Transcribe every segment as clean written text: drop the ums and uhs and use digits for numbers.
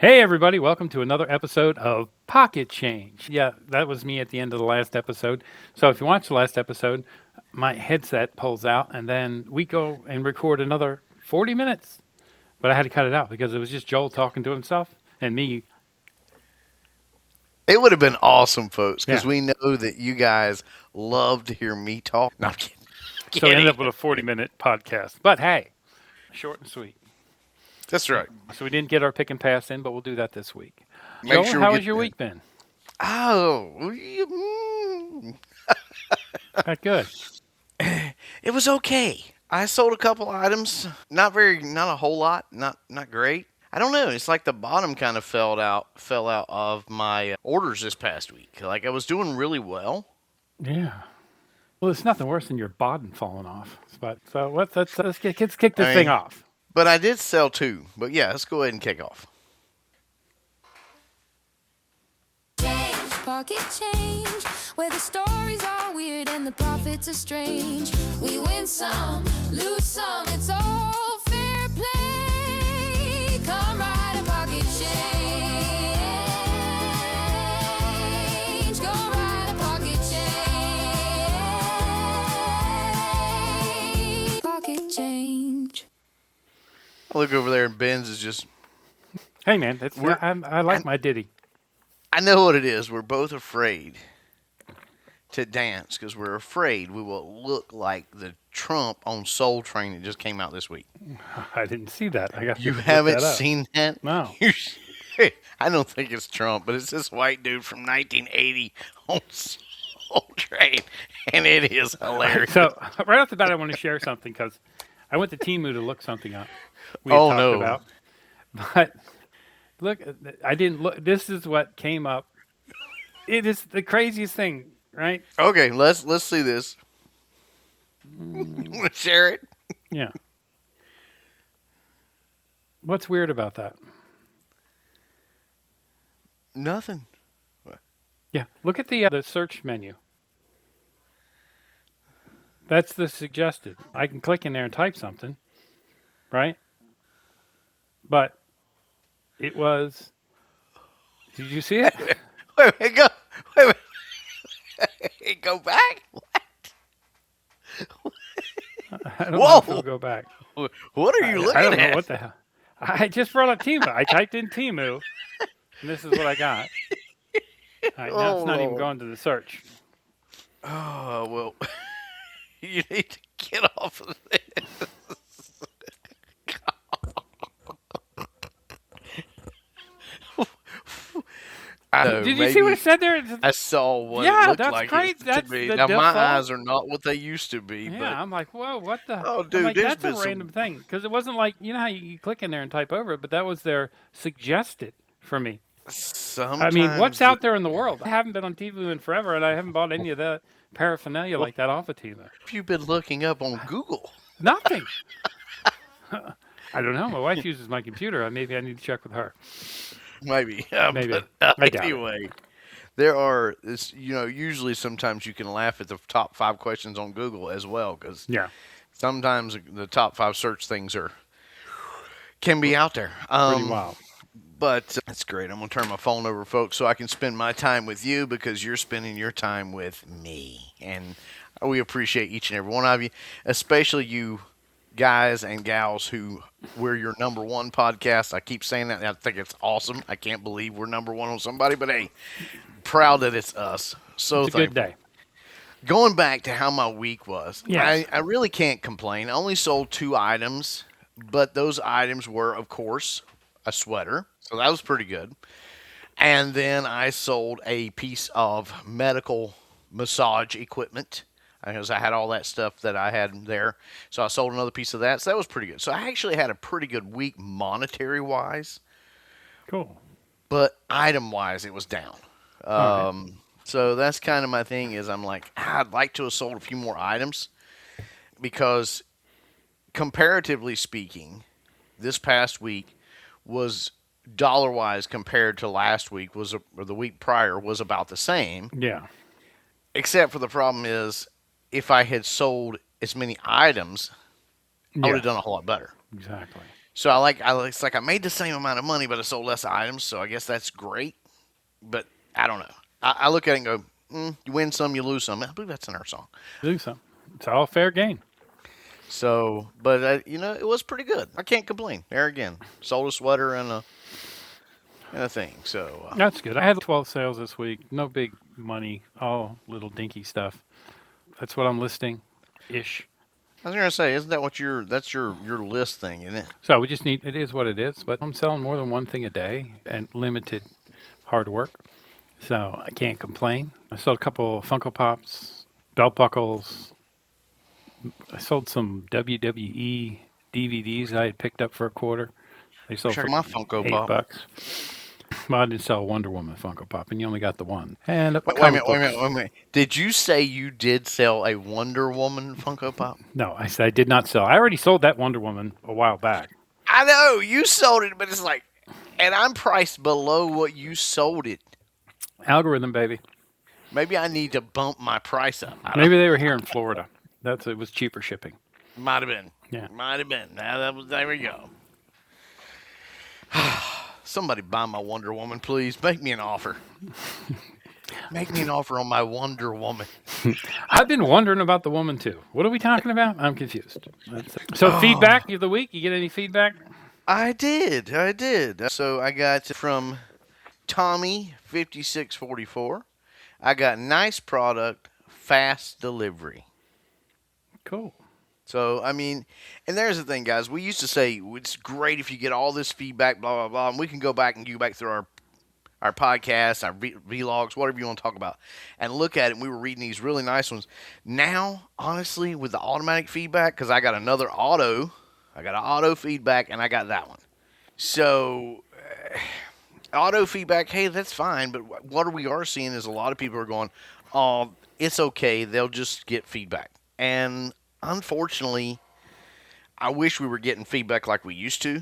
Hey, everybody, welcome to another episode of Pocket Change. Yeah, that was me at the end of the last episode. So if you watch the last episode, my headset pulls out and then we go and record another 40 minutes. But I had to cut it out because it was just Joel talking to himself and me. It would have been awesome, folks, because Yeah. we know that you guys love to hear me talk. No, I'm kidding. So we ended Kidding. up with a 40-minute podcast. But hey, short and sweet. That's right. So we didn't get our pick and pass in, but we'll do that this week. Make Joel, sure we how get has your that. week been? Oh, Good. it was okay. I sold a couple items. Not a whole lot. Not great. I don't know. It's like the bottom kind of fell out of my orders this past week. Like I was doing really well. Yeah. Well, it's nothing worse than your bottom falling off. But so let's kick this I thing mean, off. but I did sell two. But yeah, let's go ahead and kick off. Pocket change, where the stories are weird and the profits are strange. We win some, lose some, it's all fair play. Come ride a pocket change. Go ride a pocket change. Pocket change. I look over there and Ben's is just. Hey, man, I like I- my ditty. I know what it is. We're both afraid to dance because we're afraid we will look like the Trump on Soul Train that just came out this week. I didn't see that. I got to You look haven't that up. seen that? No. I don't think it's Trump, but it's this white dude from 1980 on Soul Train, and it is hilarious. So right off the bat, I want to share something because I went to Temu to look something up. We had Oh, talked no. about, but look, I didn't look. This is what came up. It is the craziest thing, right? Okay, let's see this. Share it. Yeah. What's weird about that? Nothing. Yeah. Look at the search menu. That's the suggested. I can click in there and type something, right? But it was. Did you see it? Wait, go. Wait, wait. Go back. I don't know Whoa! if it'll go back. What are you looking I don't at? know what the hell. I just brought up Temu. I typed in Temu, and this is what I got. All right, now it's not even Oh. going to the search. Oh well, you need to get off of this. I know, Did you see what maybe it said there? I saw what Yeah, it looked that's like great. it That's to be. the Now my default. eyes are not what they used to be, Yeah, I'm like, whoa, what the? Oh, I'm dude, like, there's that's a been random some- thing because it wasn't like how you click in there and type over it, but that was their suggested for me. but I mean, what's sometimes out there in the world? I haven't been on Temu in forever, and I haven't bought any of that paraphernalia like that off of Temu. you've been looking up on Google. Nothing. I don't know. My wife uses my computer. Maybe I need to check with her. Maybe, Maybe. but I doubt it. anyway, there are. Usually sometimes you can laugh at the top 5 questions on Google as well because Yeah. sometimes the top 5 search things can be out there. Pretty wild. But that's great. I'm going to turn my phone over, folks, so I can spend my time with you because you're spending your time with me. And we appreciate each and every one of you, especially you guys and gals who we're your number one podcast. I keep saying that. And I think it's awesome. I can't believe we're number one on somebody, but hey, proud that it's us. So It's a good day. Going back to how my week was, Yes. I really can't complain. I only sold 2 items, but those items were, of course, a sweater. So that was pretty good. And then I sold a piece of medical massage equipment because I had all that stuff that I had there. So I sold another piece of that. So that was pretty good. So I actually had a pretty good week monetary wise, Cool. but item wise, it was down. Okay. So that's kind of my thing is I'm like, I'd like to have sold a few more items because comparatively speaking, this past week was dollar wise compared to last week or the week prior was about the same, Yeah. except for the problem is if I had sold as many items, I would Yeah. have done a whole lot better. Exactly. So it's like I made the same amount of money, but I sold less items. So I guess that's great. But I don't know. I look at it and go, you win some, you lose some. I believe that's in our song. Do some. It's all fair game. So, but it was pretty good. I can't complain. There again, sold a sweater and a thing. So That's good. I had 12 sales this week. No big money, all little dinky stuff. That's what I'm listing ish. I was gonna say, isn't that what that's your list thing, isn't it? So we just need, it is what it is, but I'm selling more than one thing a day and limited hard work. So I can't complain. I sold a couple Funko Pops, belt buckles. I sold some WWE DVDs I had picked up for a quarter. They sold Check for my Funko $8. Pop. Well, I didn't sell a Wonder Woman Funko Pop, and you only got the one. And Wait a comic minute, wait a books. minute, wait a minute. Did you say you did sell a Wonder Woman Funko Pop? No, I said I did not sell. I already sold that Wonder Woman a while back. I know you sold it, but it's like, and I'm priced below what you sold it. Algorithm, baby. Maybe I need to bump my price up. Maybe they were here in Florida. It was cheaper shipping. Might have been. Yeah. Might have been. There we go. Somebody buy my Wonder Woman, please. Make me an offer. Make me an offer on my Wonder Woman. I've been wondering about the woman too. What are we talking about? I'm confused. So feedback of the week. You get any feedback? I did. So I got from Tommy 5644. I got nice product, fast delivery. Cool. So, I mean, and there's the thing, guys. We used to say it's great if you get all this feedback, blah, blah, blah. And we can go back through our podcasts, our vlogs, whatever you want to talk about, and look at it. And we were reading these really nice ones. Now, honestly, with the automatic feedback, because I got an auto feedback, and I got that one. So, auto feedback, hey, that's fine. But what we are seeing is a lot of people are going, oh, it's okay. They'll just get feedback. And unfortunately, I wish we were getting feedback like we used to.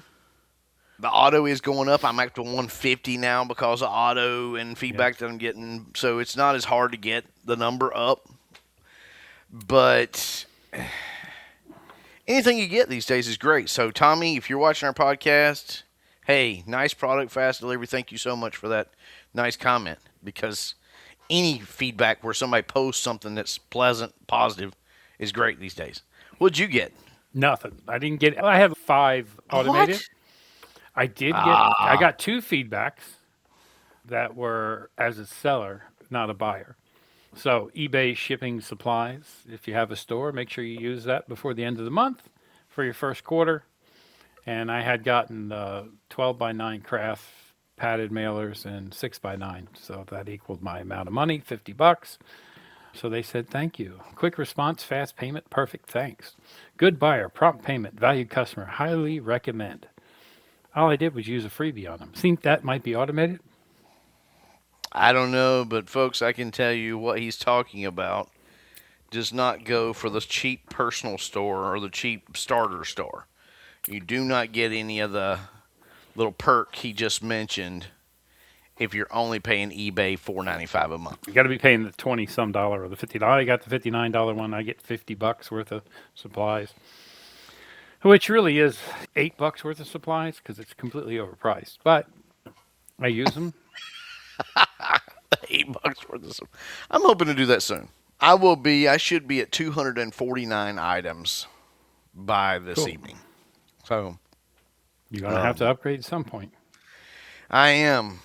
The auto is going up. I'm up to 150 now because of auto and feedback that I'm getting. So it's not as hard to get the number up. But anything you get these days is great. So, Tommy, if you're watching our podcast, hey, nice product, fast delivery. Thank you so much for that nice comment. Because any feedback where somebody posts something that's pleasant, positive, is great these days. What'd you get? Nothing. I didn't get. I have 5 automated. What? I did get. I got 2 feedbacks that were as a seller, not a buyer. So eBay shipping supplies. If you have a store, make sure you use that before the end of the month for your first quarter. And I had gotten 12x9 craft padded mailers and 6x9, so that equaled my amount of money, $50. So they said, thank you. Quick response, fast payment, perfect, thanks. Good buyer, prompt payment, valued customer, highly recommend. All I did was use a freebie on them. Think that might be automated? I don't know, but folks, I can tell you what he's talking about does not go for the cheap personal store or the cheap starter store. You do not get any of the little perk he just mentioned if you're only paying eBay $4.95 a month. You got to be paying the $20-some or the $50. I got the $59 one. I get $50 worth of supplies, which really is $8 worth of supplies because it's completely overpriced. But I use them. $8 worth of stuff. I'm hoping to do that soon. I should be at 249 items by this evening. So You're going to have to upgrade at some point. I am.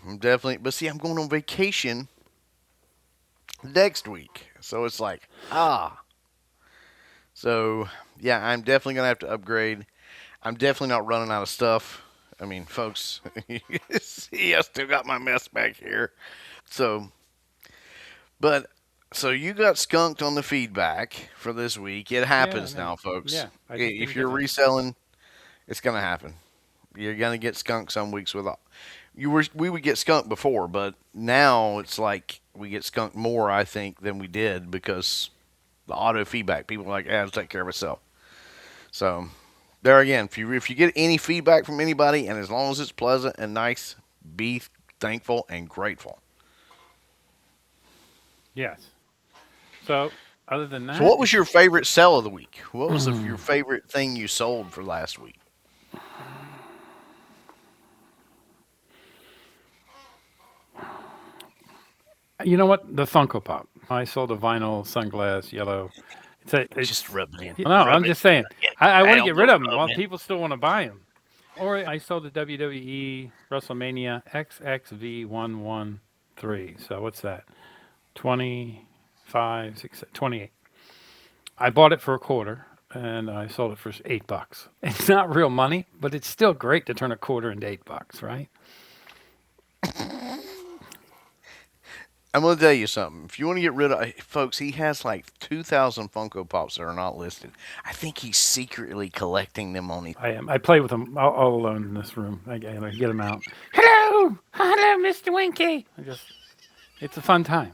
I'm definitely, but see, I'm going on vacation next week. So it's like, So, yeah, I'm definitely going to have to upgrade. I'm definitely not running out of stuff. I mean, folks, you see, I still got my mess back here. So you got skunked on the feedback for this week. It happens now, folks. Yeah. If you're reselling, it's going to happen. You're going to get skunked some weeks with we would get skunked before, but now it's like we get skunked more, I think, than we did because the auto feedback. People are like, I'll take care of myself. So there again, if you get any feedback from anybody, and as long as it's pleasant and nice, be thankful and grateful. Yes. So other than that. So what was your favorite sell of the week? What was your favorite thing you sold for last week? You know what? The Funko Pop. I sold a vinyl sunglass yellow. Just It's. rub it in. No, I'm Rub it. just saying. I want to get rid Elbow of them. rub Well, in. people still want to buy them. Or I sold the WWE WrestleMania XXV113. So what's that? 25, 6, 28. I bought it for a quarter and I sold it for $8. It's not real money, but it's still great to turn a quarter into $8, right? I'm going to tell you something. If you want to get rid of, folks, he has like 2,000 Funko Pops that are not listed. I think he's secretly collecting them on. I am. I play with them all alone in this room. I get them out. Hello, hello, Mr. Winky. It's a fun time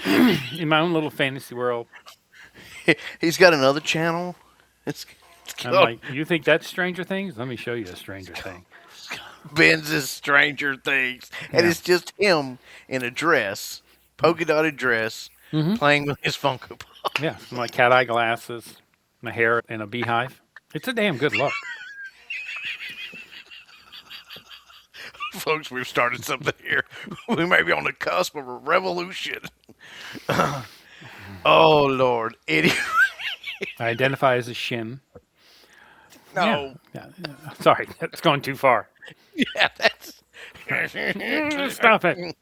in my own little fantasy world. He's got another channel. It's I'm called like, you think that's Stranger Things? Let me show you a Stranger Thing. Ben's Stranger Things, and Yeah. it's just him in a dress, polka dotted dress, playing with his Funko Pop. Yeah, my cat eye glasses, my hair in a beehive. It's a damn good look. Folks, we've started something here. We may be on the cusp of a revolution. Oh Lord, anyway, I identify as a shin. no, Yeah. Sorry, that's going too far. yeah, that's. Stop it.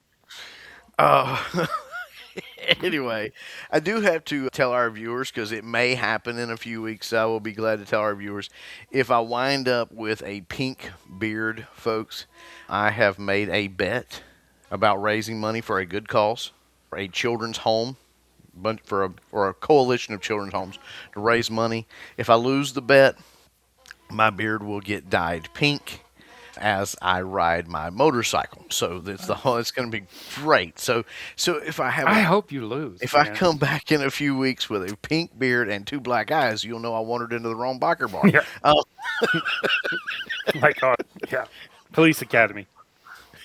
Anyway, I do have to tell our viewers because it may happen in a few weeks. I will be glad to tell our viewers if I wind up with a pink beard, folks. I have made a bet about raising money for a good cause, for a children's home, for a coalition of children's homes to raise money. If I lose the bet, my beard will get dyed pink as I ride my motorcycle. So it's going to be great. So if I have I hope you lose. if I man. come back in a few weeks with a pink beard and two black eyes, you'll know I wandered into the wrong biker bar. Yeah. My God. Yeah. Police Academy.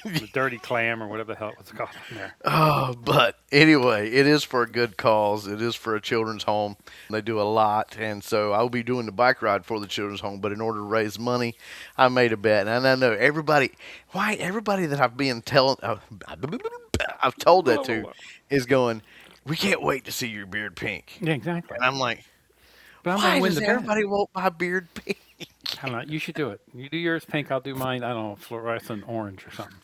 The Dirty Clam or whatever the hell it was called in there. But anyway, it is for a good cause. It is for a children's home. They do a lot, and so I'll be doing the bike ride for the children's home. But in order to raise money, I made a bet, and I know everybody. Why everybody that I've told that to is going. We can't wait to see your beard pink. Yeah, exactly. And I'm like, But I'm why gonna win does the bet. everybody want my beard pink? I don't know. You should do it. You do yours pink. I'll do mine. I don't know, fluorescent orange or something.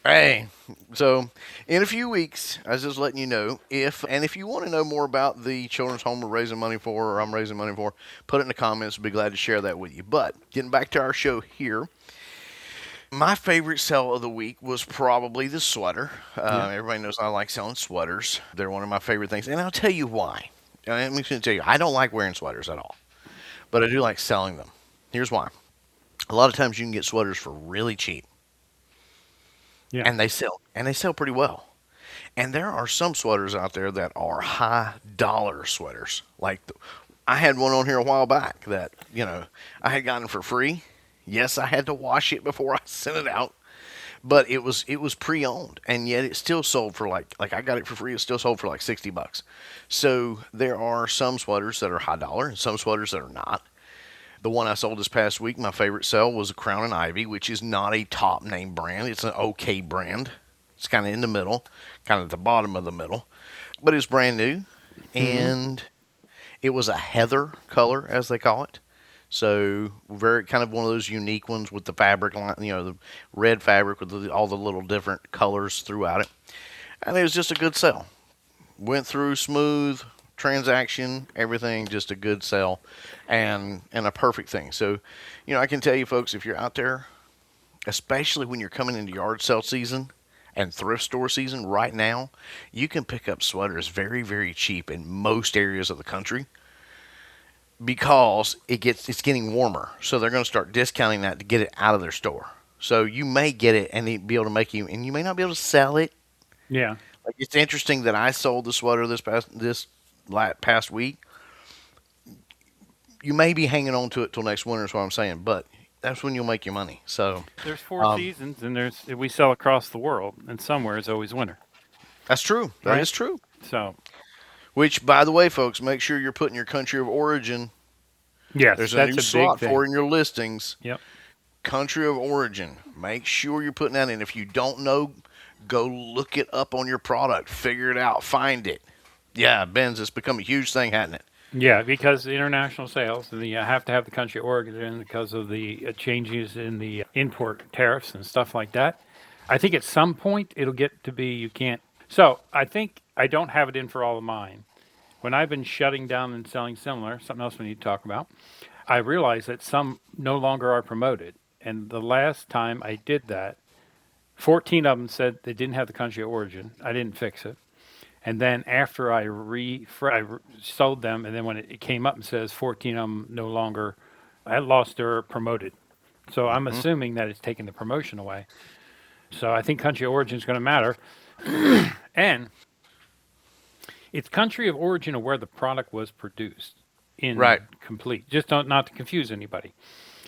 Hey, so in a few weeks, I was just letting you know if you want to know more about the children's home we're raising money for, or I'm raising money for, put it in the comments. I'll be glad to share that with you. But getting back to our show here, my favorite sale of the week was probably the sweater. Everybody knows I like selling sweaters. They're one of my favorite things, and I'll tell you why. I'm just going to tell you, I don't like wearing sweaters at all, but I do like selling them. Here's why. A lot of times you can get sweaters for really cheap. Yeah. And they sell pretty well. And there are some sweaters out there that are high dollar sweaters. I had one on here a while back that, I had gotten for free. Yes, I had to wash it before I sent it out, but it was pre-owned, and yet it still sold for like I got it for free. It still sold for like $60. So there are some sweaters that are high dollar and some sweaters that are not. The one I sold this past week, my favorite sale, was a Crown and Ivy, which is not a top name brand. It's an okay brand. It's kind of in the middle, kind of at the bottom of the middle, but it's brand new, and it was a heather color, as they call it. So very kind of one of those unique ones with the fabric line, the red fabric with all the little different colors throughout it, and it was just a good sale. Went through smooth transaction, everything, just a good sell and a perfect thing. So, I can tell you folks, if you're out there, especially when you're coming into yard sale season and thrift store season right now, you can pick up sweaters very, very cheap in most areas of the country because it's getting warmer. So they're going to start discounting that to get it out of their store. So you may get it and be able to and you may not be able to sell it. Yeah. Like, it's interesting that I sold the sweater this past week. You may be hanging on to it till next winter is what I'm saying, but that's when you'll make your money. So There's 4 seasons, and we sell across the world, and somewhere it's always winter. that's true. That Right? is true. So, Which, by the way, folks, make sure you're putting your country of origin. yes, There's a that's new a slot big for thing. in your listings. Yep. Country of origin. Make sure you're putting that in. If you don't know, Go look it up on your product, figure it out, find it. Yeah, Ben's, it's become a huge thing, hasn't it? Yeah, because the international sales, and you have to have the country of origin because of the changes in the import tariffs and stuff like that. I think at some point it'll get to be you can't. So I think I don't have it in for all of mine. When I've been shutting down and selling similar, something else we need to talk about, I realized that some no longer are promoted. And the last time I did that, 14 of them said they didn't have the country of origin. I didn't fix it. And then after sold them, and then when it came up and says 14 of them no longer, I lost their promoted. So I'm assuming that it's taking the promotion away. So I think country of origin is going to matter. And it's country of origin of where the product was produced in Right. complete. Just don't, not to confuse anybody.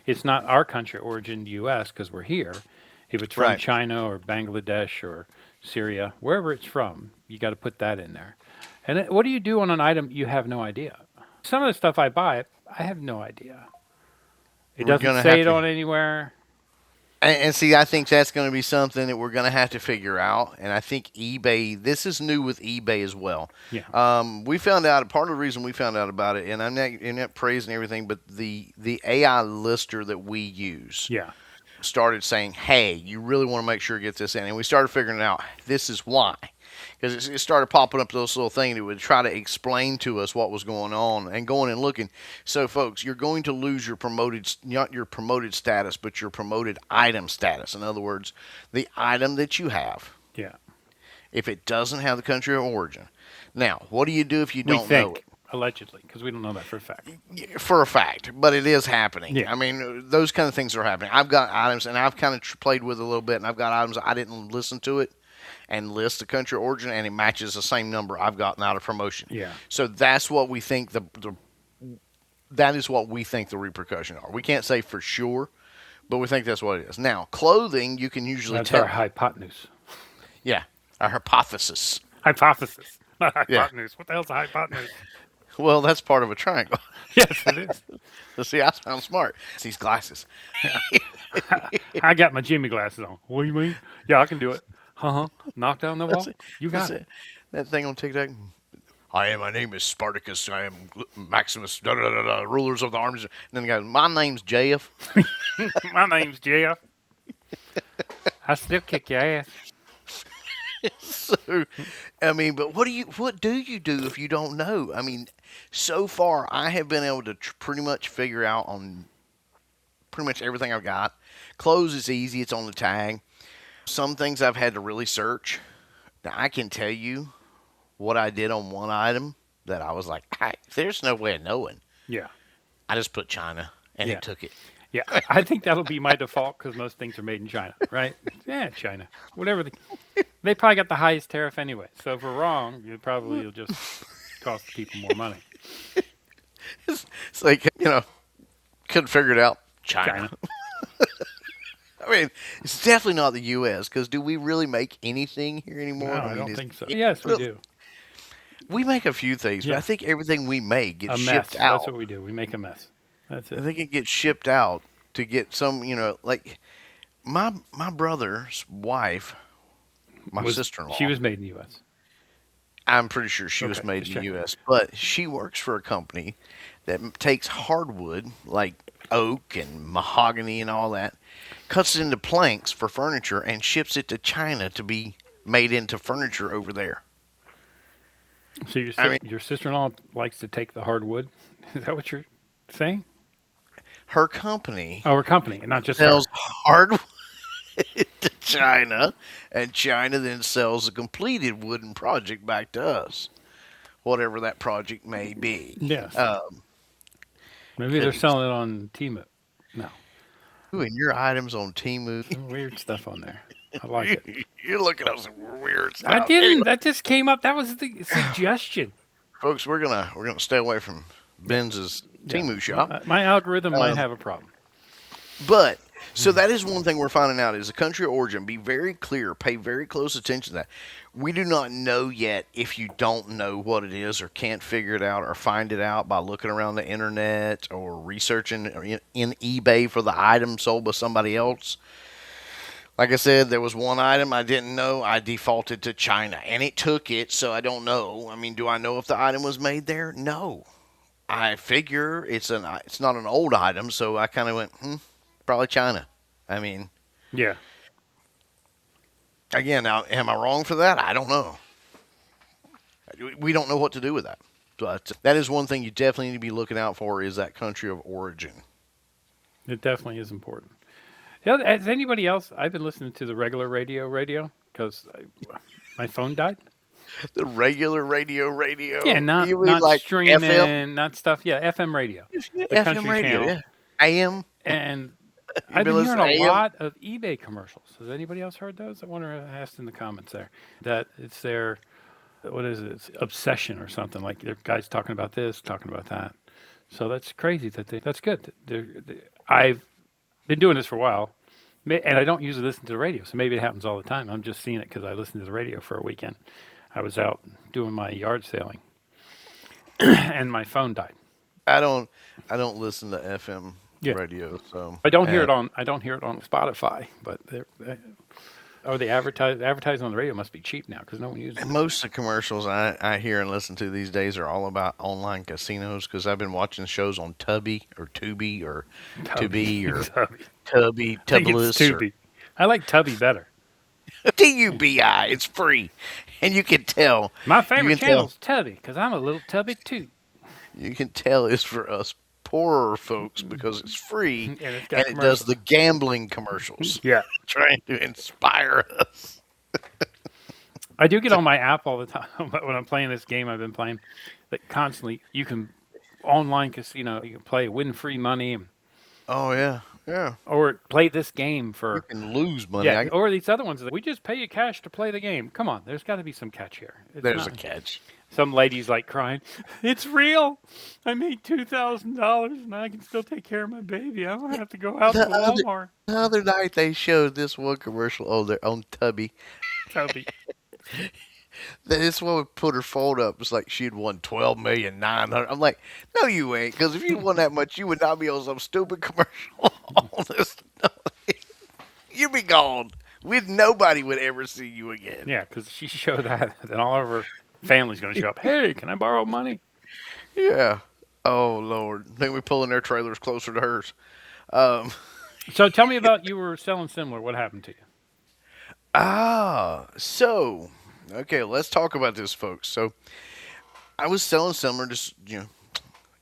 It's not our country of origin, the U.S., because we're here. If it's from Right. China or Bangladesh or Syria, wherever it's from, you got to put that in there. And what do you do on an item you have no idea? Some of the stuff I buy, I have no idea. It We're doesn't gonna say have it to- on anywhere. And see, I think that's going to be something that we're going to have to figure out. And I think eBay, this is new with eBay as well. Yeah. We found out, part of the reason we found out about it, and I'm not praising everything, but the AI lister that we use Yeah. started saying, hey, you really want to make sure you get this in. And we started figuring out this is why. Because it started popping up those little things that would try to explain to us what was going on and going and looking. So, folks, you're going to lose your promoted, not your promoted status, but your promoted item status. In other words, the item that you have, Yeah. if it doesn't have the country of origin. Now, what do you do if you We don't know think, it? allegedly, because we don't know that for a fact. For a fact, but it is happening. Yeah. I mean, those kind of things are happening. I've got items, and I've kind of played with it a little bit, and I've got items I didn't listen to it and list the country of origin, and it matches the same number I've gotten out of promotion. Yeah. So that's what we think that is what we think the repercussions are. We can't say for sure, but we think that's what it is. Now, clothing, you can usually That's tell. our hypotenuse. Yeah, our hypothesis. Hypothesis. Not Yeah. hypotenuse. What the hell's a hypotenuse? Well, that's part of a triangle. Yes, it is. So see, I sound smart. It's these glasses. I got my Jimmy glasses on. What do you mean? Yeah, I can do it. Knock down the wall. You got it. That thing on TikTok. My name is Spartacus. I am Maximus, rulers of the armies. And then the guy, my name's JF. My name's Jeff. I still kick your ass. So, I mean, but what do you do if you don't know? I mean, so far I have been able to pretty much figure out on pretty much everything I've got. Clothes is easy; it's on the tag. Some things I've had to really search. Now I can tell you what I did on one item that I was like, there's no way of knowing. Yeah. I just put China, and Yeah. it took it. Yeah. I think that'll be my default because most things are made in China, right? Yeah, China. Whatever. They probably got the highest tariff anyway. So if we're wrong, you'll just cost the people more money. It's like, couldn't figure it out. China. I mean, it's definitely not the U.S. because do we really make anything here anymore? No, I mean, don't think so. Yes, we do. We make a few things, but Yeah. I think everything we make A gets mess. shipped out. That's what we do. We make a mess. That's I it. think it gets shipped out to get some, like my brother's wife, my sister-in-law. She was made in the U.S. I'm pretty sure she was Okay, made just in the checking. U.S., but she works for a company that takes hardwood like oak and mahogany and all that, cuts it into planks for furniture, and ships it to China to be made into furniture over there. So your sister-in-law likes to take the hardwood. Is that what you're saying? Her company Oh, her company, not just her. sells hardwood to China, and China then sells a completed wooden project back to us, whatever that project may be. Yes. Maybe they're selling it on Temu. No. Ooh, and your items on Temu, Some weird stuff on there. I like it. you're looking at some weird stuff. I didn't. That just came up. That was the suggestion. Folks, we're gonna stay away from Ben's Temu shop. My algorithm might have a problem. But so that is one thing we're finding out is the country of origin. Be very clear. Pay very close attention to that. We do not know yet if you don't know what it is or can't figure it out or find it out by looking around the internet or researching in eBay for the item sold by somebody else. Like I said, there was one item I didn't know. I defaulted to China, and it took it, so I don't know. I mean, do I know if the item was made there? No. I figure it's not an old item, so I kind of went, probably China. I mean, Yeah. again, now, am I wrong for that? I don't know. We don't know what to do with that. But that is one thing you definitely need to be looking out for is that country of origin. It definitely is important. Yeah, has anybody else? I've been listening to the regular radio because my phone died. The regular Yeah, radio. not You mean not like FM? streaming, not stuff. Yeah, FM radio, the FM country radio, channel, yeah. AM? and You've I've been been hearing listening a to AM? lot of eBay commercials. Has anybody else heard those? I wonder. I asked in the comments there that it's their what is it? It's obsession or something like their guys talking about this, talking about that. So that's crazy that's good. I've been doing this for a while, and I don't usually listen to the radio, so maybe it happens all the time. I'm just seeing it because I listened to the radio for a weekend. I was out doing my yard sailing, and my phone died. I don't I don't listen to FM Yeah, radio, so I don't hear it on. I don't hear it on Spotify, but they advertising on the radio must be cheap now because no one uses and it. most of the commercials I hear and listen to these days are all about online casinos because I've been watching shows on Tubi or Tubby, Tubi or Tubby. I think it's Tubulus or Tubi. I like Tubby better. TUBI. It's free, and you can tell. My You favorite can channel tell. is Tubby because I'm a little Tubby too, You can tell it's for us poorer folks because it's free and it's and got it does the commercials. gambling commercials, Yeah, trying to inspire us. I do get on my app all the time when I'm playing this game I've been playing. That constantly you can online casino. You can play, win free money, Oh yeah, yeah. or play this game You for can lose money. yeah, or these other ones. We just pay you cash to play the game. Come on, there's got to be some catch here. It's There's not. a catch. Some ladies like crying. It's real. I made $2,000 and I can still take care of my baby. I don't have to go out to The other Walmart. the other night they showed this one commercial on their on Tubby. Toby. This woman put her phone up. It's like she'd won 12,900,000. I'm like, no, you ain't. Because if you won that much, you would not be on some stupid commercial. All this stuff. You'd be gone. Nobody would ever see you again. Yeah, because she showed that, then all of her family's going to show up. Hey, can I borrow money? Yeah. Oh Lord. I think we're pulling their trailers closer to hers. Um, So tell me about you were selling similar. What happened to you? so okay, let's talk about this, folks. So I was selling similar, just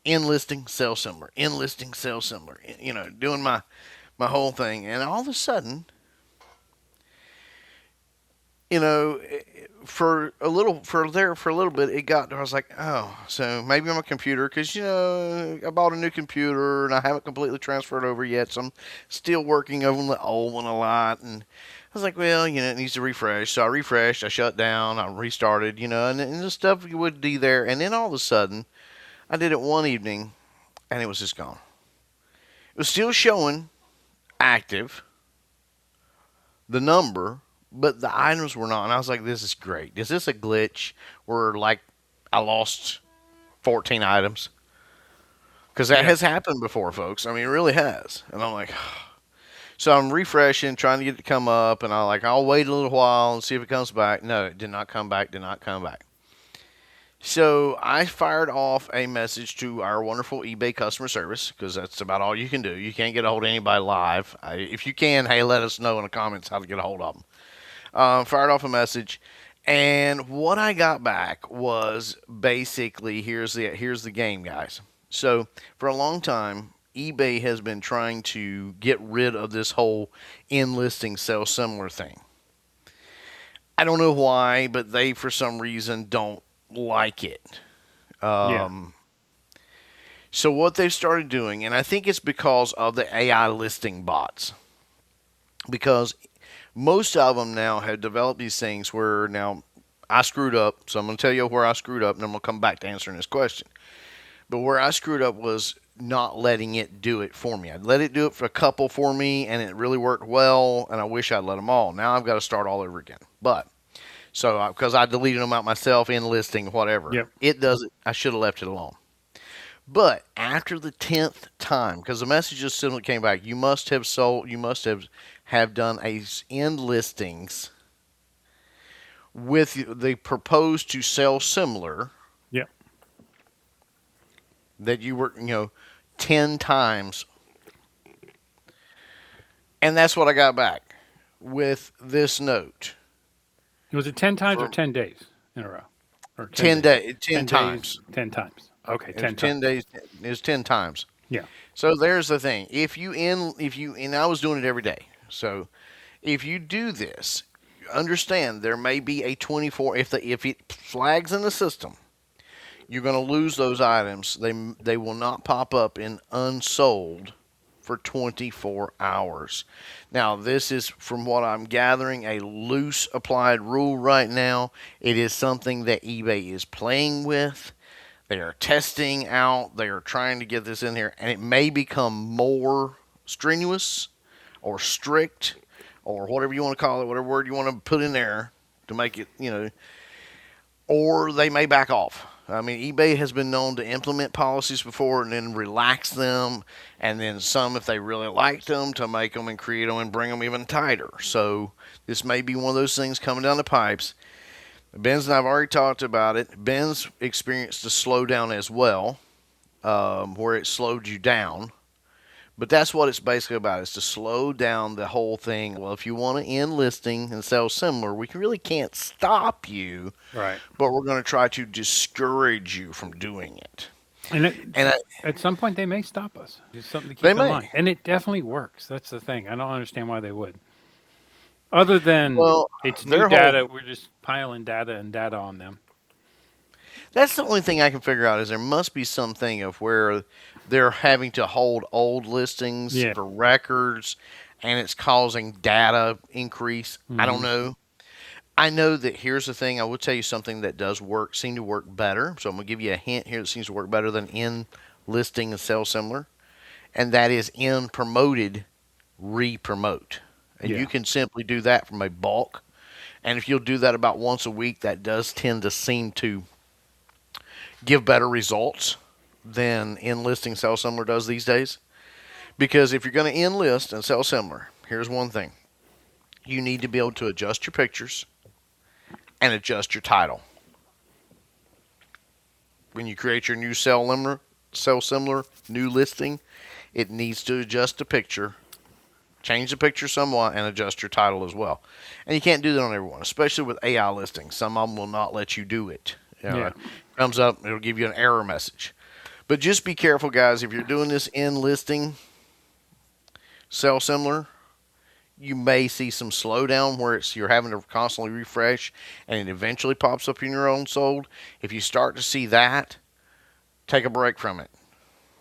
enlisting, sell similar, enlisting, sell similar. Doing my whole thing, and all of a sudden, you know, for a little bit, it got. I was like, oh, so maybe I'm a computer because I bought a new computer and I haven't completely transferred over yet, so I'm still working on the old one a lot. And I was like, well, it needs to refresh. So I refreshed, I shut down, I restarted, and the stuff you would do there. And then all of a sudden, I did it one evening, and it was just gone. It was still showing active, the number, but the items were not. And I was like, this is great. Is this a glitch where, like, I lost 14 items? Because that Yeah. has happened before, folks. I mean, it really has. And I'm like, so I'm refreshing, trying to get it to come up, and I'll wait a little while and see if it comes back. No, it did not come back, did not come back. So I fired off a message to our wonderful eBay customer service because that's about all you can do. You can't get a hold of anybody live. If you can, hey, let us know in the comments how to get a hold of them. Fired off a message, and what I got back was basically here's the game, guys. So for a long time, eBay has been trying to get rid of this whole enlisting sell similar thing. I don't know why, but they for some reason don't like it. Yeah. So what they've started doing, and I think it's because of the AI listing bots, because most of them now have developed these things where now I screwed up, so I'm going to tell you where I screwed up, and I'm going to come back to answering this question. But where I screwed up was not letting it do it for me. I'd let it do it for a couple for me, and it really worked well, and I wish I'd let them all. Now I've got to start all over again. But so because I deleted them out myself in listing, whatever, Yep. it does it. I should have left it alone. But after the 10th time, because the message just simply came back, you must have have done end listings with the proposed to sell similar Yep. that you were, 10 times. And that's what I got back with this note. Was it 10 times or For 10 days in a row? Or 10 10 days? day, 10 10 days, times. 10 times. Okay, It was 10 times. 10 days. It was 10 times. Yeah. So there's the thing. And I was doing it every day. So if you do this, understand there may be a 24, if it flags in the system, you're going to lose those items. They will not pop up in unsold for 24 hours. Now, this is, from what I'm gathering, a loose applied rule right now. It is something that eBay is playing with. They are testing out. They are trying to get this in here, and it may become more strenuous or strict or whatever you want to call it, whatever word you want to put in there to make it, or they may back off. I mean, eBay has been known to implement policies before and then relax them, and then some, if they really liked them, to make them and create them and bring them even tighter. So this may be one of those things coming down the pipes. Ben's and I've already talked about it. Ben's experienced a slowdown as well, where it slowed you down. But that's what it's basically about, is to slow down the whole thing. Well, if you want to end listing and sell similar, we really can't stop you, Right. but we're going to try to discourage you from doing it. And And at some point, they may stop us. It's something to keep they in may. mind. And it definitely works. That's the thing. I don't understand why they would. Other than Well, it's new their whole data, we're just piling data and data on them. that's the only thing I can figure out, is there must be something of where they're having to hold old listings Yeah. for records, and it's causing data increase. I don't Hmm. know. I know that, here's the thing. I will tell you something that does seem to work better. So I'm going to give you a hint here that seems to work better than in listing and sell similar, and that is in promoted, re-promote. And Yeah. you can simply do that from a bulk. And if you'll do that about once a week, that does tend to seem to give better results than enlisting sell similar does these days. Because if you're going to enlist and sell similar, here's one thing: you need to be able to adjust your pictures and adjust your title. When you create your new sell similar new listing, it needs to adjust the picture, change the picture somewhat, and adjust your title as well. And you can't do that on everyone, especially with AI listings. Some of them will not let you do it. Yeah. It comes up, it'll give you an error message. But just be careful, guys. If you're doing this in listing, sell similar, you may see some slowdown where you're having to constantly refresh, and it eventually pops up in your own sold. If you start to see that, take a break from it.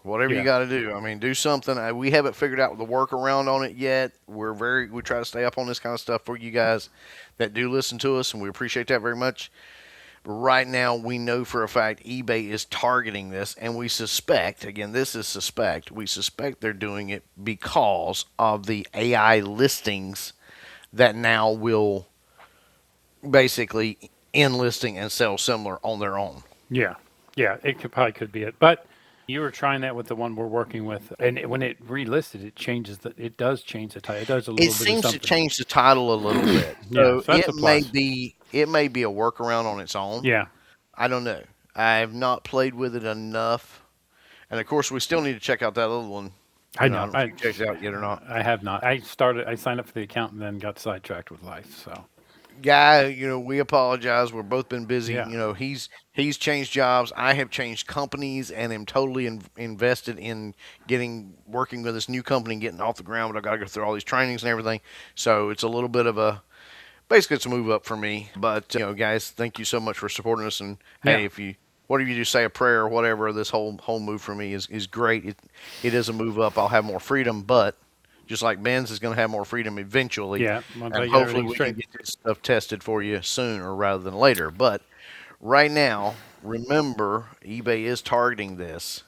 Whatever you Yeah. got to do. I mean, do something. We haven't figured out the workaround on it yet. We try to stay up on this kind of stuff for you guys that do listen to us, and we appreciate that very much. Right now, we know for a fact eBay is targeting this, and we suspect, again, this is suspect, we suspect they're doing it because of the AI listings that now will basically end listing and sell similar on their own. Yeah. Yeah. Probably could be it. But you were trying that with the one we're working with, and when it relisted, it does change the title. It does a It little bit of seems to something. change the title a little bit, Yeah. so So that's a plus. it may be a workaround on its own. Yeah. I don't know. I have not played with it enough, and of course, we still need to check out that other one. I I know. don't know if you checked it out yet or not. I have not. I signed up for the account and then got sidetracked with life. So, Guy, we apologize. We've both been busy. yeah. He's changed jobs. I have changed companies and am totally invested in working with this new company and getting off the ground. But I got to go through all these trainings and everything. So it's a little bit of basically it's a move up for me. But guys, thank you so much for supporting us. And Yeah. hey, whatever you do, say a prayer or whatever, this whole move for me is great. It is a move up. I'll have more freedom, but just like Ben's is going to have more freedom eventually. Yeah. Once I And get hopefully everything we straight. can get this stuff tested for you sooner rather than later. But right now, remember, eBay is targeting this.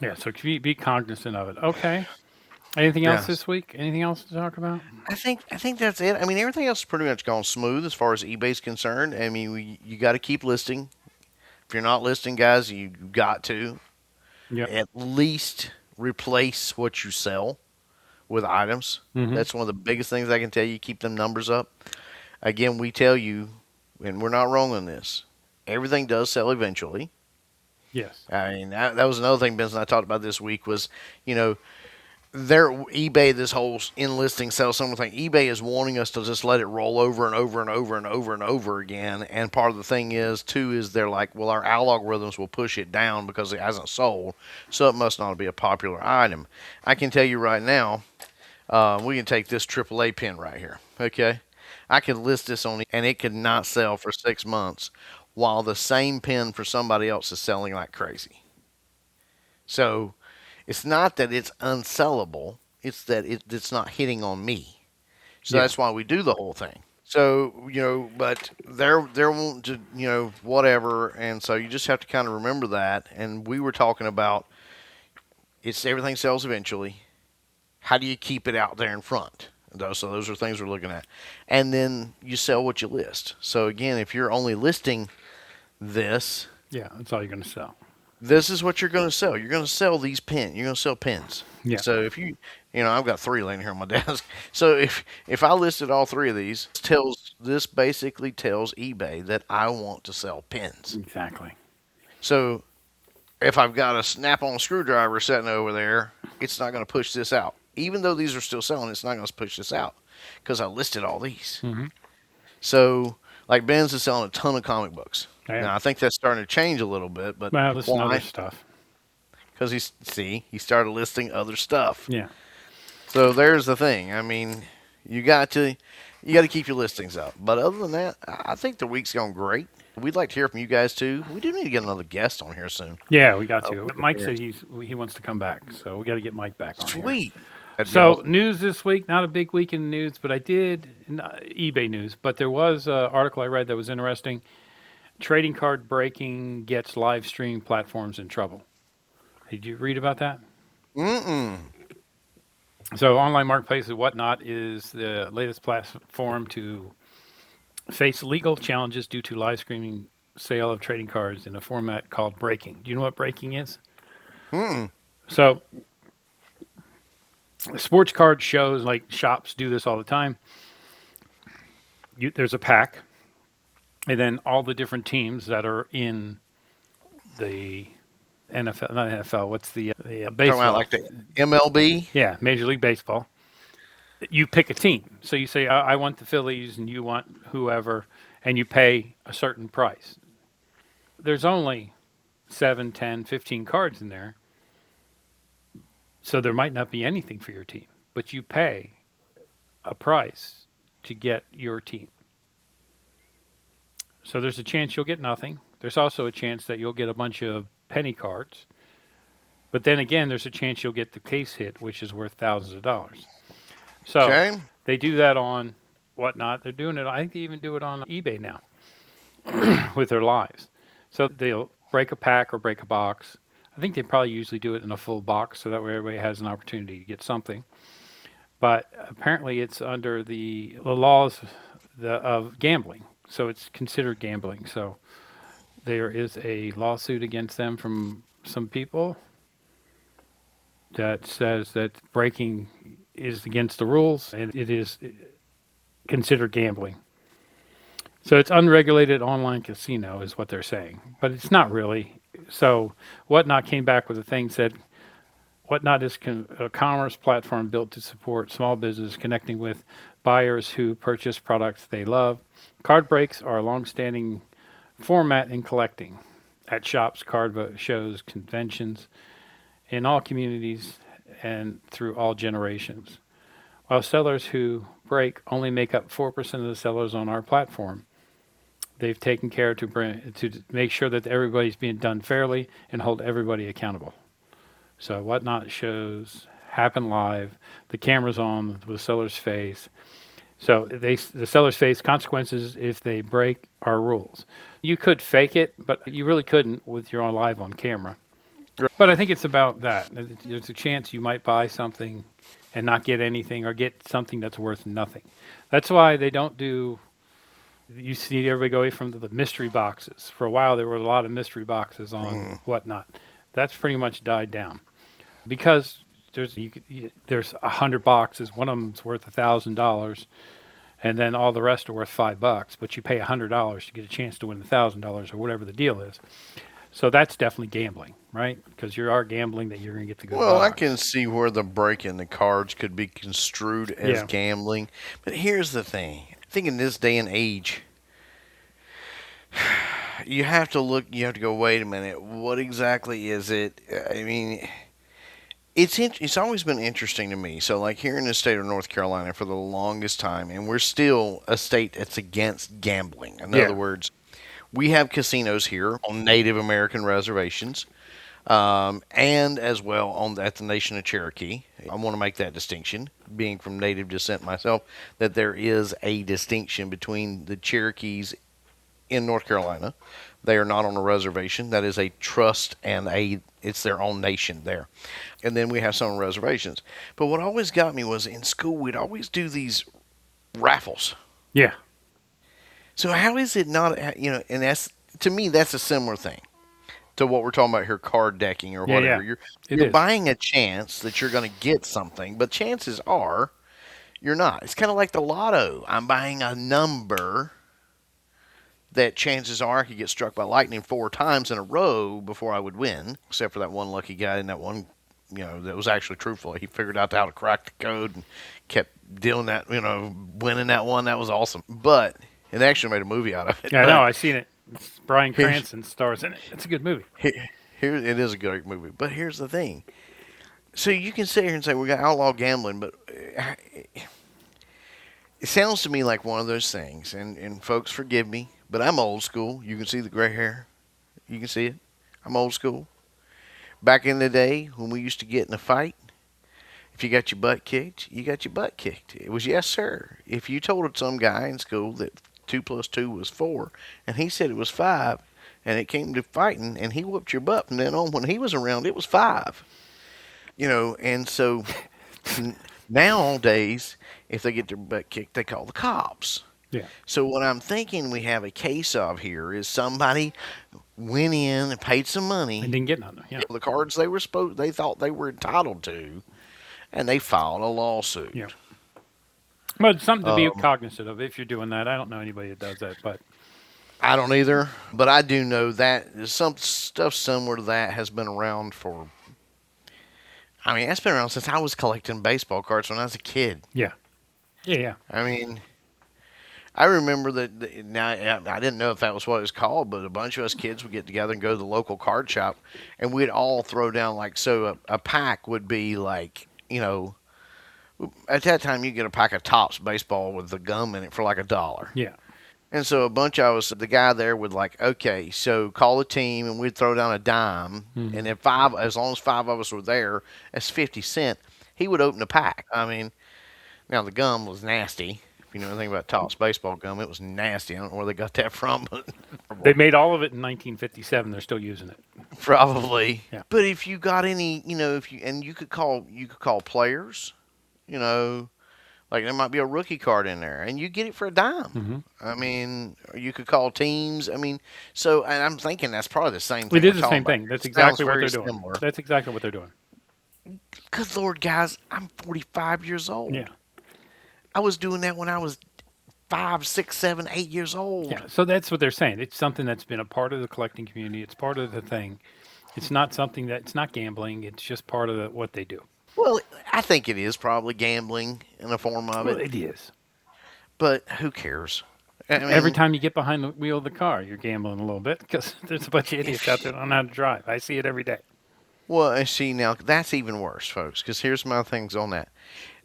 Yeah. So be cognizant of it. Okay. Anything else Yes. this week? Anything else to talk about? I think that's it. I mean, everything else has pretty much gone smooth as far as eBay's concerned. I mean, you got to keep listing. If you're not listing, guys, you got to Yep. at least replace what you sell with items. Mm-hmm. That's one of the biggest things I can tell you. Keep them numbers up. Again, we tell you, and we're not wrong on this. Everything does sell eventually. Yes. I mean, that was another thing Benson and I talked about this week was, you know, their eBay, this whole in listing sell something thing. eBay is wanting us to just let it roll over and over and over and over and over again. And part of the thing is too is they're like, well, our algorithms will push it down because it hasn't sold, so it must not be a popular item. I can tell you right now, we can take this AAA pin right here. Okay, I could list this on, and it could not sell for 6 months, while the same pin for somebody else is selling like crazy. So it's not that it's unsellable, it's that it's not hitting on me. So Yeah. that's why we do the whole thing. So, but they're wanting to, whatever. And so you just have to kind of remember that. And we were talking about it's everything sells eventually. How do you keep it out there in front? So those are things we're looking at. And then you sell what you list. So again, if you're only listing this, Yeah, that's all you're going to sell. this is what you're going to sell. You're going to sell these pins. You're going to sell pins. Yeah. So if I've got 3 laying here on my desk. So if I listed all 3 of these, this basically tells eBay that I want to sell pins. Exactly. So if I've got a snap-on screwdriver sitting over there, it's not going to push this out. Even though these are still selling, it's not going to push this out because I listed all these. Mm-hmm. So like Ben's is selling a ton of comic books. Yeah. Now I think that's starting to change a little bit, but Well, listen to why? other stuff. Because he started listing other stuff. Yeah. So there's the thing. I mean, you got to keep your listings up. But other than that, I think the week's gone great. We'd like to hear from you guys too. We do need to get another guest on here soon. Yeah, we got to. Oh, Mike said he wants to come back, so we got to get Mike back on here. Sweet. That'd be So awesome. news this week, not a big week in news, but I did eBay news. But there was an article I read that was interesting. Trading card breaking gets live stream platforms in trouble. Did you read about that? Mm-mm. So online marketplace and whatnot is the latest platform to face legal challenges due to live streaming sale of trading cards in a format called breaking. Do you know what breaking is? Mm-mm. So sports card shows, like shops do this all the time. There's a pack, and then all the different teams that are in the NFL, not NFL, what's the Talking baseball? about like the MLB. Yeah, Major League Baseball. You pick a team. So you say, I want the Phillies, and you want whoever, and you pay a certain price. There's only 7, 10, 15 cards in there. So there might not be anything for your team, but you pay a price to get your team. So there's a chance you'll get nothing. There's also a chance that you'll get a bunch of penny cards. But then again, there's a chance you'll get the case hit, which is worth thousands of dollars. So Okay. they do that on whatnot. They're doing it. I think they even do it on eBay now with their lives. So they'll break a pack or break a box. I think they probably usually do it in a full box, so that way everybody has an opportunity to get something. But apparently it's under the laws of gambling, so it's considered gambling. So there is a lawsuit against them from some people that says that breaking is against the rules and it is considered gambling. So it's unregulated online casino is what they're saying, but it's not really. So Whatnot came back with a thing, said Whatnot is a commerce platform built to support small business connecting with buyers who purchase products they love. Card breaks are a long-standing format in collecting at shops, card shows, conventions, in all communities and through all generations. While sellers who break only make up 4% of the sellers on our platform, they've taken care to make sure that everybody's being done fairly and hold everybody accountable. So Whatnot shows happen live. The camera's on with the seller's face. So the sellers face consequences if they break our rules. You could fake it, but you really couldn't with your own live on camera. But I think it's about that. There's a chance you might buy something and not get anything, or get something that's worth nothing. That's why they don't do. You see everybody go away from the mystery boxes. For a while, there were a lot of mystery boxes on Whatnot. That's pretty much died down because there's 100 boxes. One of them's worth $1,000, and then all the rest are worth $5. But you pay $100 to get a chance to win $1,000 or whatever the deal is. So that's definitely gambling, right? Because you are gambling that you're going to get the good Well, I box. can see where the break in the cards could be construed as Yeah. gambling. But here's the thing. I think in this day and age, you have to look, you have to go, wait a minute, what exactly is it? I mean, it's always been interesting to me. So, like here in the state of North Carolina for the longest time, and we're still a state that's against gambling. In Yeah. other words, we have casinos here on Native American reservations, and as well on at the Nation of Cherokee. I want to make that distinction, being from Native descent myself, that there is a distinction between the Cherokees in North Carolina. They are not on a reservation. That is a trust and it's their own nation there. And then we have some reservations. But what always got me was in school we'd always do these raffles. Yeah. So how is it not, and that's, to me, that's a similar thing to what we're talking about here, card decking or Yeah, whatever. yeah. You're is. buying a chance that you're going to get something, but chances are you're not. It's kind of like the lotto. I'm buying a number that chances are I could get struck by lightning 4 times in a row before I would win, except for that one lucky guy and that one, that was actually truthful. He figured out how to crack the code and kept dealing that, winning that one. That was awesome. But it actually made a movie out of it. Yeah, I But know. I seen it. It's Bryan Here's- Cranston stars in it. It's a good movie. Here, it is a great movie. But here's the thing. So you can sit here and say we got outlaw gambling, but it sounds to me like one of those things. And folks, forgive me, but I'm old school. You can see the gray hair. You can see it. I'm old school. Back in the day when we used to get in a fight, if you got your butt kicked, you got your butt kicked. It was yes, sir. If you told some guy in school that 2 plus 2 was 4, and he said it was 5, and it came to fighting, and he whooped your butt from then on, when he was around, it was 5. And so nowadays, if they get their butt kicked, they call the cops. Yeah. So what I'm thinking we have a case of here is somebody went in and paid some money. And didn't get none. Yeah. The cards they thought they were entitled to, and they filed a lawsuit. Yeah. But it's something to be cognizant of if you're doing that. I don't know anybody that does that, but I don't either, but I do know that some stuff similar to that has been around for. I mean, that's been around since I was collecting baseball cards when I was a kid. yeah. Yeah, yeah. I mean, I remember that. Now, I didn't know if that was what it was called, but a bunch of us kids would get together and go to the local card shop, and we'd all throw down a pack would be like, at that time you get a pack of Topps baseball with the gum in it for like $1. Yeah. And so a bunch of us, the guy there would okay, so call the team, and we'd throw down a dime, and if as long as 5 of us were there, that's 50 cents. He would open the pack. I mean, now the gum was nasty. If you know anything about Topps baseball gum, it was nasty. I don't know where they got that from, but They made all of it in 1957. They're still using it. probably. Yeah. But if you got any, you could call players, like there might be a rookie card in there, and you get it for a dime. Mm-hmm. I mean, you could call teams. I mean, so and I'm thinking that's probably the same thing. It is the same thing. That's exactly what they're doing. Similar. That's exactly what they're doing. Good Lord, guys, I'm 45 years old. Yeah. I was doing that when I was 5, 6, 7, 8 years old. Yeah. So that's what they're saying. It's something that's been a part of the collecting community. It's part of the thing. It's not something it's not gambling. It's just part of what they do. Well, I think it is probably gambling in a form of Well, it, it is. but who cares? I mean, Every time you get behind the wheel of the car, you're gambling a little bit because there's a bunch of idiots out there that don't know how to drive. I see it every day. Well, and see, now that's even worse, folks, because here's my things on that.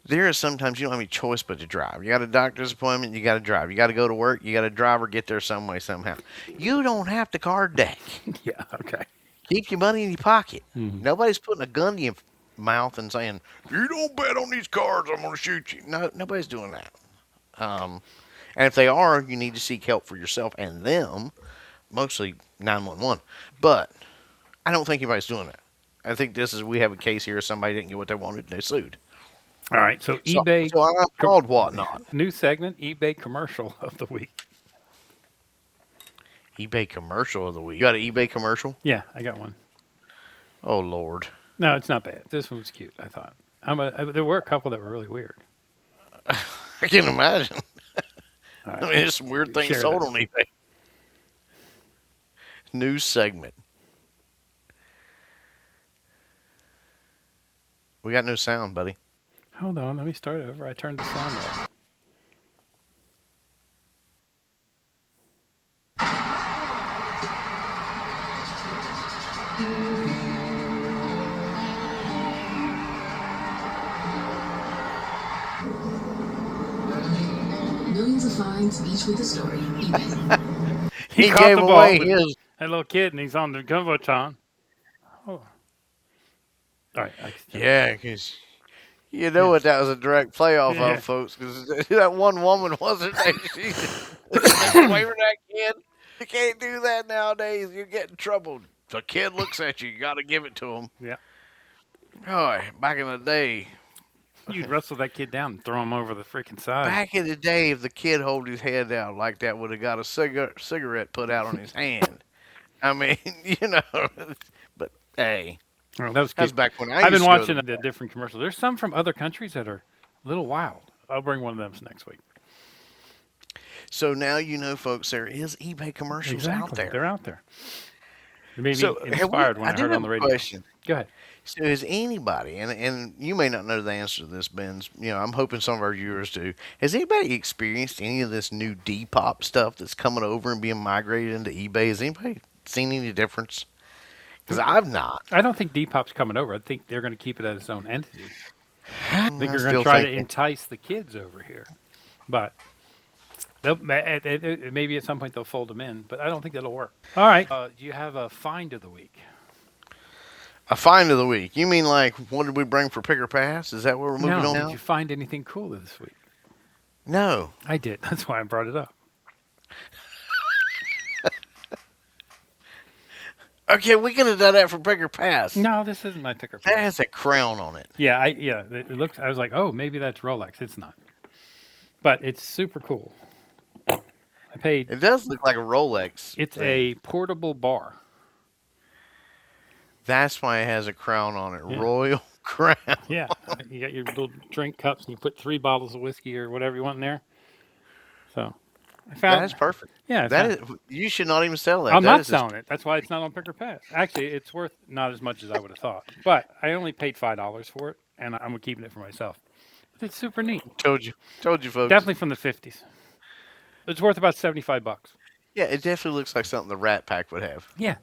There is sometimes you don't have any choice but to drive. You got a doctor's appointment, you got to drive. You got to go to work, you got to drive or get there some way, somehow. You don't have to card deck. Yeah. Okay. Keep your money in your pocket. Mhm. Nobody's putting a gun to your mouth and saying, you don't bet on these cards, I'm going to shoot you. No, nobody's doing that. And if they are, you need to seek help for yourself and them, mostly 911. But I don't think anybody's doing that. I think we have a case here. Somebody didn't get what they wanted, and they sued. All right. So eBay. So I'm called whatnot. New segment, eBay commercial of the week. eBay commercial of the week. You got an eBay commercial? Yeah, I got one. Oh, Lord. No, it's not bad. This one was cute, I thought. There were a couple that were really weird. I can imagine. All I right, mean, there's some weird things share sold this. on eBay. News segment. We got no sound, buddy. Hold on, let me start over. I turned the sound off. Millions of finds, each with a story. eBay. He caught gave the away ball. his. That little kid, and he's on the Jumbotron. Oh. All right. Yeah, because you know what that was a direct playoff Yeah. of, folks. Because that one woman wasn't there. She waving that kid. You can't do that nowadays. You get in trouble. The kid looks at you. You got to give it to him. Yeah. Oh, back in the day. You'd wrestle that kid down and throw him over the freaking side. Back in the day, if the kid hold his head down like that, would have got a cigarette put out on his hand. I mean, you know. But hey, Oh, that was that's cute. back when I've been used to go watching to- the different commercials. There's some from other countries that are a little wild. I'll bring one of them next week. So now you know, folks, there is eBay commercials out there. They're out there. It made So, me have inspired when I do heard it on have the a radio. question. Go ahead. So has anybody, and you may not know the answer to this, Ben's, I'm hoping some of our viewers do. Has anybody experienced any of this new Depop stuff that's coming over and being migrated into eBay? Has anybody seen any difference? Because I've not. I don't think Depop's coming over. I think they're going to keep it as its own entity. I think they're going still to try think- to entice the kids over here. But maybe at some point they'll fold them in, but I don't think that'll work. All right. Do you have a find of the week? A find of the week. You mean like, what did we bring for Pick or Pass? Is that what we're moving on Did now? you find anything cool this week? No. I did. That's why I brought it up. Okay, we could have done that for Pick or Pass. No, this isn't my picker. That has a crown on it. Yeah, it looks. I was like, oh, maybe that's Rolex. It's not, but it's super cool. I paid. It does look like a Rolex. It's thing. a portable bar. That's why it has a crown on it. Yeah. Royal crown. Yeah, you got your little drink cups, and you put 3 bottles of whiskey or whatever you want in there. So, I found That is perfect. Yeah, That is. You should not even sell that. I'm That not is just- selling it. That's why it's not on Pick or Pass. Actually, it's worth not as much as I would have thought. But I only paid $5 for it, and I'm keeping it for myself. But it's super neat. Told you, folks. Definitely from the 50s. It's worth about $75. Yeah, it definitely looks like something the Rat Pack would have. Yeah,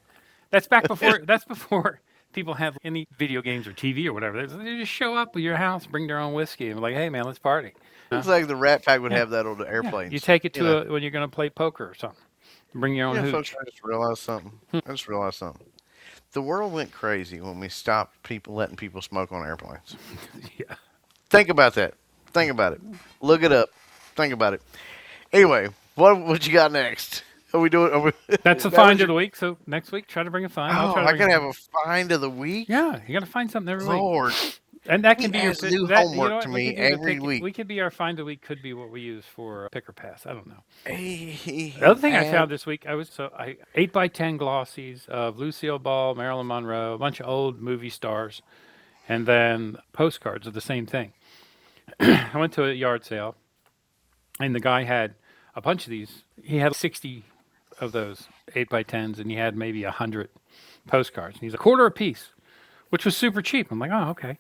that's back before. That's before people have any video games or TV or whatever. They just show up at your house, bring their own whiskey, and be like, "Hey, man, let's party." Looks like the Rat Pack would Yeah. have that on the Yeah. airplanes. You take it to know. when you're going to play poker or something. Bring your own Yeah, hooch. folks, I just realized something. The world went crazy when we stopped letting people smoke on airplanes. Yeah. Think about that. Think about it. Look it up. Think about it. Anyway, what you got next? Are we doing? That's the find of the week. So next week, try to bring a find. I'll Oh, try to I bring gotta have a find of the week. Yeah, you got to find something every week. Lord, And that can He be your adds new that, homework what? to We me could do the every pick- week. We could be our find of the week. Could be what we use for Pick or Pass. I don't know. the The other thing I found this week, I 8x10 glossies of Lucille Ball, Marilyn Monroe, a bunch of old movie stars, and then postcards of the same thing. I went to a yard sale, and the guy had a bunch of these. He had 60 of those 8x10s, and he had maybe 100 postcards. And he's a quarter a piece, which was super cheap. I'm like, oh, okay.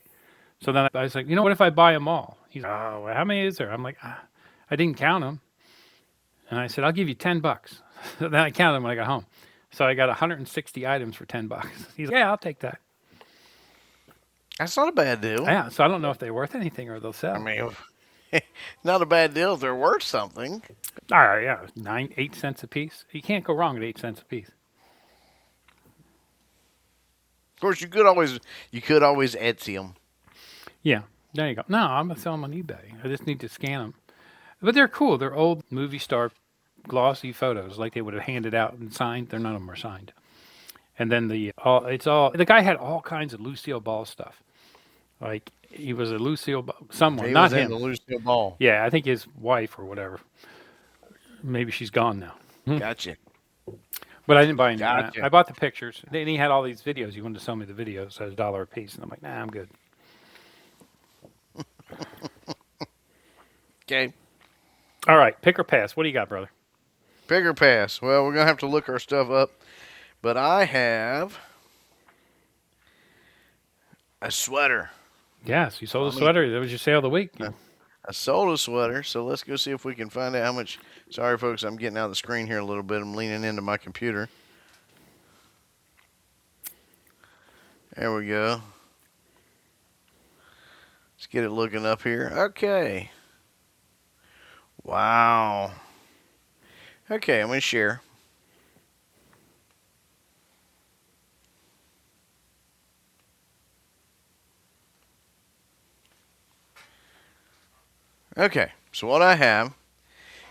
So then I was like, what if I buy them all? He's like, oh, well, how many is there? I'm like, I didn't count them. And I said, I'll give you $10. So then I counted them when I got home. So I got 160 items for $10. He's like, yeah, I'll take that. That's not a bad deal. Yeah, so I don't know if they're worth anything or they'll sell. I mean, not a bad deal if they're worth something. All right, yeah, 8 cents a piece. You can't go wrong at 8 cents a piece. Of course, you could always Etsy them. Yeah, there you go. No, I'm going to sell them on eBay. I just need to scan them. But they're cool. They're old movie star glossy photos like they would have handed out and signed. None of them are signed. And then the guy had all kinds of Lucille Ball stuff. Like he was a Lucille Ball, someone, He not was him. into Lucille Ball. Yeah, I think his wife or whatever. Maybe she's gone now. Gotcha. But I didn't buy any of that. Gotcha. I bought the pictures. Then he had all these videos. He wanted to sell me the videos at $1 a piece, and I'm like, nah, I'm good. Okay. All right, pick or pass. What do you got, brother? Pick or pass. Well, we're gonna have to look our stuff up, but I have a sweater. Yes, you sold a sweater. That was your sale of the week. I sold a sweater, so let's go see if we can find out how much. Sorry, folks, I'm getting out of the screen here a little bit. I'm leaning into my computer. There we go. Let's get it looking up here. Okay. Wow. Okay, I'm going to share. Okay, so what I have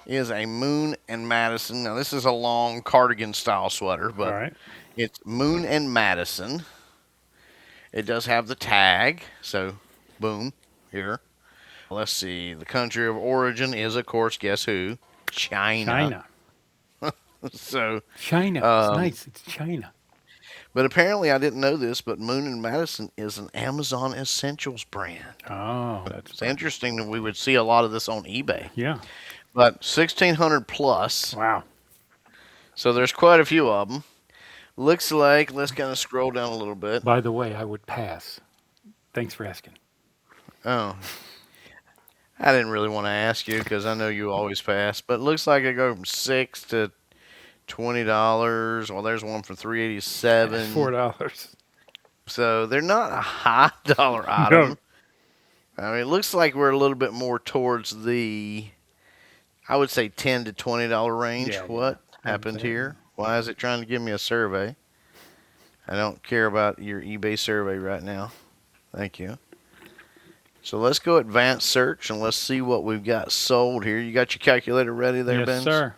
is a Moon and Madison. Now, this is a long cardigan style sweater, but All right. it's Moon and Madison. It does have the tag, so boom, here. Let's see. The country of origin is, of course, guess who? China. So, China. It's nice. It's China. but apparently I didn't know this, but Moon and Madison is an Amazon Essentials brand. Oh, that's It's interesting that we would see a lot of this on eBay. Yeah. But 1,600 plus. Wow. So there's quite a few of them. Looks like, let's kind of scroll down a little bit. By the way, I would pass. Thanks for asking. Oh. I didn't really want to ask you because I know you always pass. But it looks like it go from $6 to $20. Well, there's one for $3.87. $4. So they're not a high dollar item. I mean, it looks like we're a little bit more towards the, I would say, $10 to $20 range. Yeah, What happened here? Why is it trying to give me a survey? I don't care about your eBay survey right now. Thank you. So let's go advanced search and let's see what we've got sold here. You got your calculator ready there, Yes, Ben? sir.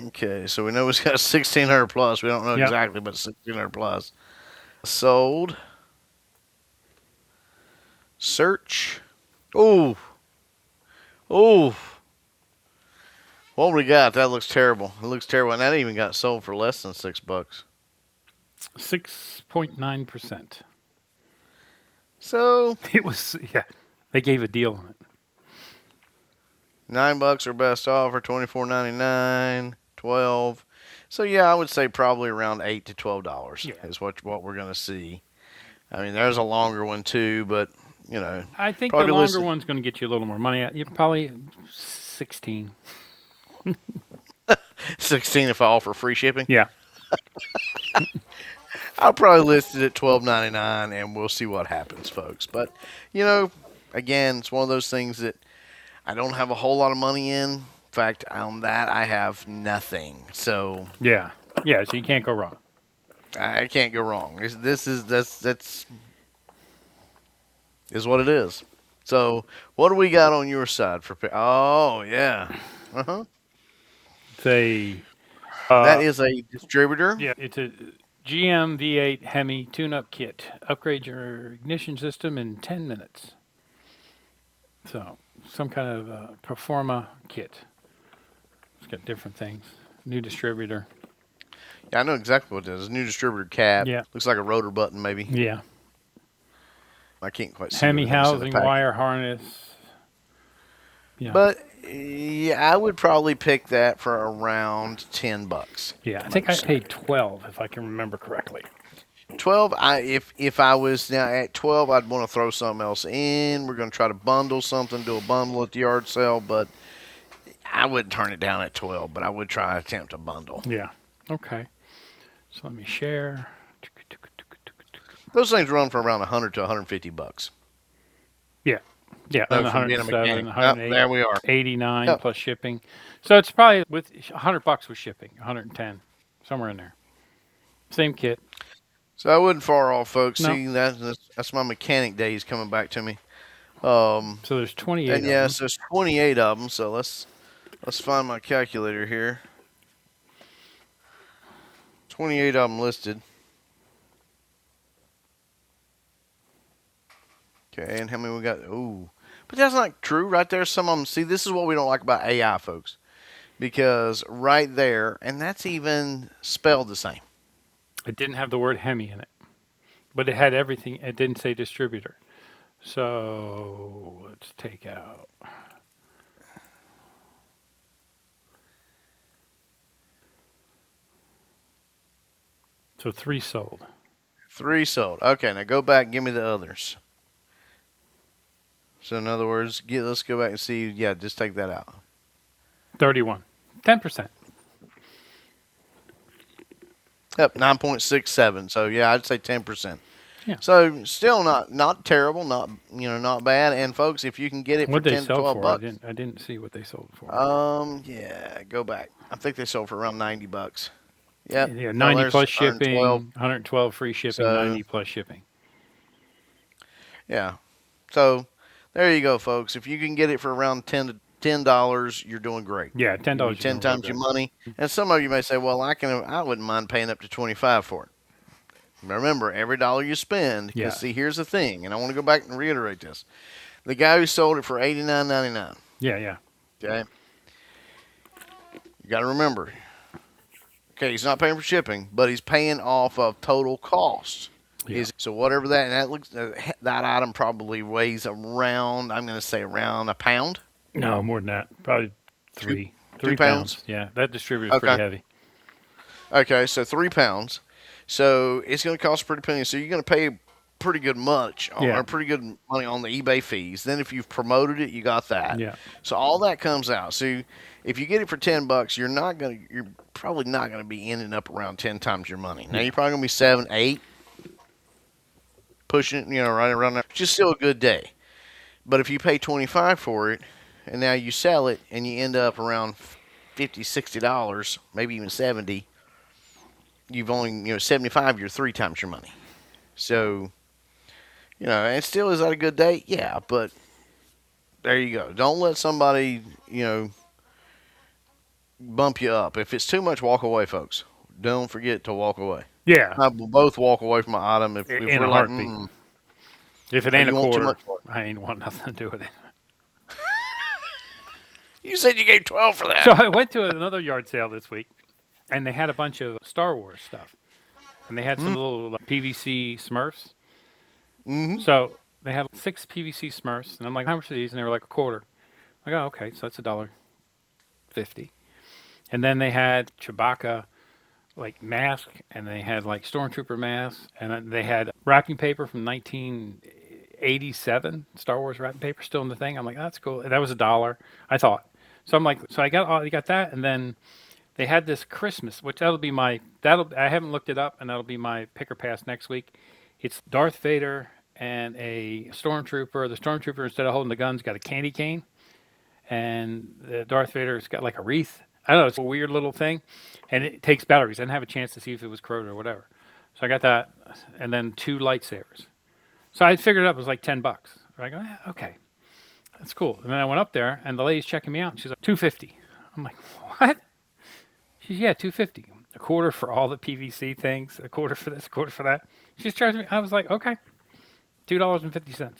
Okay, so we know it's got 1,600 plus. We don't know Yep. exactly, but 1,600 plus. Sold. Search. Oh. Oh. What we got? That looks terrible. It looks terrible. And that even got sold for less than $6. 6.9%. So It was, yeah. They gave a deal on it. $9 or best offer, $24.99, $12. So yeah, I would say probably around $8 to $12 Yeah. is what we're gonna see. I mean, there's a longer one too, but you know, I think probably the longer listen- one's going to get you a little more money. You probably 16. 16 if I offer free shipping. Yeah. I'll probably list it at $12.99, and we'll see what happens, folks. But you know, again, it's one of those things that I don't have a whole lot of money in. In fact, on that I have nothing. So Yeah. Yeah, so you can't go wrong. I can't go wrong. That's what it is. So what do we got on your side for? Oh yeah, It's a that is a distributor. yeah, it's a GM V8 Hemi tune-up kit. Upgrade your ignition system in 10 minutes. So, some kind of Performa kit. It's got different things. New distributor. Yeah, I know exactly what it is. New distributor cap. Yeah. Looks like a rotor button, maybe. Yeah. I can't quite see. Hemi what it is in the housing, pack. wire harness. Yeah. But yeah, I would probably pick that for around $10. yeah, I think I paid 12 if I can remember correctly. 12. If I was now at 12, I'd want to throw something else in. We're going to try to bundle something, do a bundle at the yard sale, but I wouldn't turn it down at 12. But I would try to attempt a bundle. Yeah. Okay. So let me share. Those things run for around 100 to 150 bucks. Yeah. Yeah, So and from being a 107, mechanic. 108, There we are. 89 Yep. plus shipping. So it's probably with $100 with shipping, 110, somewhere in there. Same kit. So I wasn't far off, folks. No. See, that's my mechanic days coming back to me. So there's 28 And of yes, them. there's 28 of them. So let's find my calculator here. 28 of them listed. Okay, and how many we got? Ooh, but that's not true, right there. Some of them. See, this is what we don't like about AI, folks. because right there, and that's even spelled the same. It didn't have the word Hemi in it, but it had everything. It didn't say distributor. So let's take out. So 3 sold. 3 sold. Okay, now go back and give me the others. So in other words, let's go back and see. Yeah, just take that out. 31. 10%. Yep, 9.67. So yeah, I'd say 10%. Yeah. So still not terrible, not bad. And folks, if you can get it for What they 10 to sell 12 for? bucks, I didn't see what they sold for. yeah, go back. I think they sold for around $90. Yep. Yeah, Well, 90 there's plus 112. shipping, 112 free shipping, So 90 plus shipping. yeah. So there you go, folks. If you can get it for around $10, you're doing great. Yeah, $10 You're you're 10 doing real times your good. money. And some of you may say, well, I wouldn't mind paying up to 25 for it. Remember, every dollar you spend, because Yeah. see, here's the thing, and I want to go back and reiterate this. The guy who sold it for $89.99. Yeah. Okay. You got to remember. Okay, he's not paying for shipping, but he's paying off of total cost. Yeah. So whatever that, and that looks, that item probably weighs around, I'm going to say around a pound. No, more than that. Probably 3. 3 pounds? pounds. Yeah, that distributor's Okay. pretty heavy. Okay, so 3 pounds. So it's going to cost a pretty penny. So you're going to pay pretty good Yeah. or pretty good money on the eBay fees. Then if you've promoted it, you got that. Yeah. So all that comes out. So if you get it for $10, you're probably not going to be ending up around 10 times your money. Now you're probably going to be 7, 8, pushing it, right around there. Which is still a good day. But if you pay 25 for it, and now you sell it, and you end up around $50, $60, maybe even 70. You've only, 75, you're 3 times your money. So, and still, is that a good day? Yeah, but there you go. Don't let somebody, bump you up. If it's too much, walk away, folks. Don't forget to walk away. Yeah. I will both walk away from my item if In we're a like, heartbeat. If it ain't a you want too quarter, much for it. I ain't want nothing to do with it. You said you gave 12 for that. So I went to another yard sale this week, and they had a bunch of Star Wars stuff. And they had some little PVC Smurfs. Mm-hmm. So they had 6 PVC Smurfs, and I'm like, how much are these? And they were like a quarter. I go, okay, so that's $1.50. And then they had Chewbacca like mask, and they had like stormtrooper masks, and then they had wrapping paper from 1987, Star Wars wrapping paper still in the thing. I'm like, oh, that's cool. And that was $1, I thought. So I'm like, so I got that, and then they had this Christmas, which I haven't looked it up, and that'll be my pick or pass next week. It's Darth Vader and a stormtrooper. The stormtrooper, instead of holding the guns, got a candy cane, and the Darth Vader's got like a wreath. I don't know, it's a weird little thing, and it takes batteries. I didn't have a chance to see if it was corroded or whatever. So I got that, and then 2 lightsabers. So I figured it up, it was like $10. I go, okay, that's cool. And then I went up there, and the lady's checking me out, and she's like, $2.50. I'm like, what? She's, yeah, $2.50. A quarter for all the PVC things, a quarter for this, a quarter for that. She's charging me. I was like, okay, $2.50.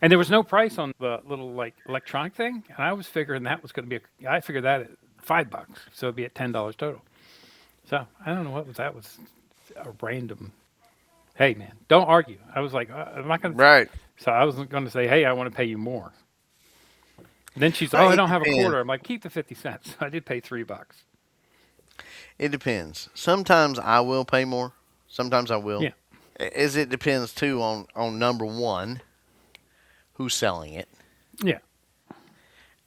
And there was no price on the little like electronic thing, and I was figuring that was going to be. I figured that at $5, so it'd be at $10 total. So I don't know what was that. Was a random. Hey man, don't argue. I was like, I'm not going to. Right. So I was going to say, hey, I want to pay you more. Then she's, Right, oh, I it don't have a depends. quarter. I'm like, keep the 50 cents. I did pay $3. It depends. Sometimes I will pay more. Sometimes I will. Yeah. As it depends too on number one, who's selling it, Yeah.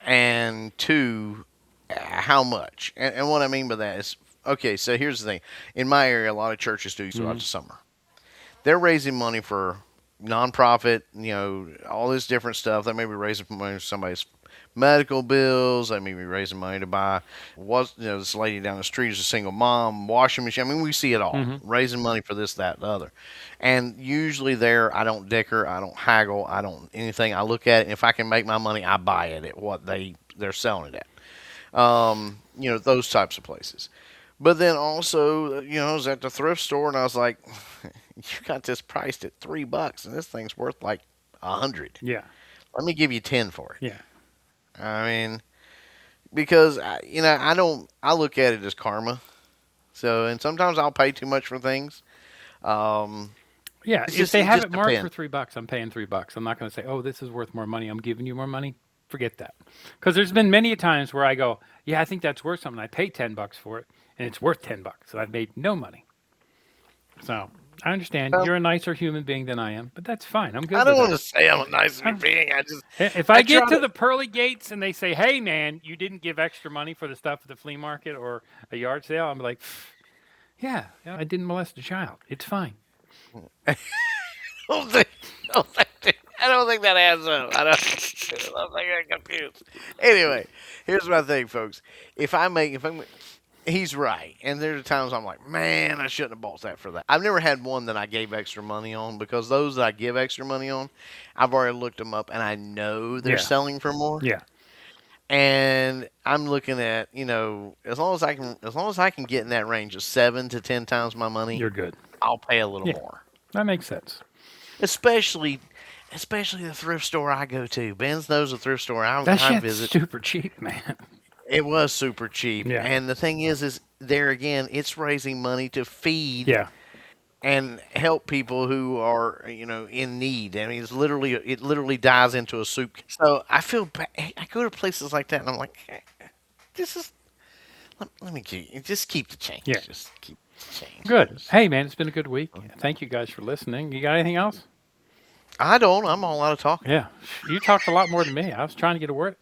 and 2, how much. And what I mean by that is, okay, so here's the thing. In my area, a lot of churches do throughout the summer. They're raising money for nonprofit, all this different stuff. They may be raising money for somebody's medical bills. They may be raising money to buy, this lady down the street is a single mom, washing machine. I mean, we see it all. Raising money for this, that, the other. And usually there, I don't dicker, I don't haggle, I don't anything. I look at it, and if I can make my money, I buy it at what they're selling it at. Those types of places. But then also, I was at the thrift store, and I was like, you got this priced at $3, and this thing's worth like 100. Yeah. Let me give you 10 for it. Yeah. I mean, because I look at it as karma. So, and sometimes I'll pay too much for things. Um, Yeah, it's if just they it have just it marked for depends. $3, I'm paying $3. I'm not going to say, "Oh, this is worth more money. I'm giving you more money." Forget that, because there's been many a times where I go, "Yeah, I think that's worth something." I pay $10 for it, and it's worth $10, and I've made no money. So I understand Well, you're a nicer human being than I am, but that's fine. I'm I good don't with want that. to say I'm a nicer I'm, being. if I I try get to to. the pearly gates and they say, "Hey, man, you didn't give extra money for the stuff at the flea market or a yard sale," I'm like, "Yeah, yeah, I didn't molest a child. It's fine." don't think, I don't think that adds up. I don't think I'm confused. Anyway, here's my thing, folks. If I'm, he's right. And there's times I'm like, man, I shouldn't have bought that for that. I've never had one that I gave extra money on because those that I give extra money on, I've already looked them up and I know they're Yeah, selling for more. yeah, And I'm looking at, as long as I can get in that range of 7 to 10 times my money, you're good. I'll pay a little Yeah, more. that makes sense. Especially especially the thrift store I go to. Ben's knows the thrift store That I shit's visit. super cheap, man. It was super cheap, Yeah, and the thing is there again, it's raising money to feed yeah. and help people who are in need. I mean, it literally dies into a soup. So I feel bad. I go to places like that, and I'm like, this is let me just keep the change. Yeah. Just keep the change. Good. Hey, man, it's been a good week. Thank you guys for listening. You got anything else? I don't. I'm all out of talking. Yeah. You talked a lot more than me. I was trying to get a word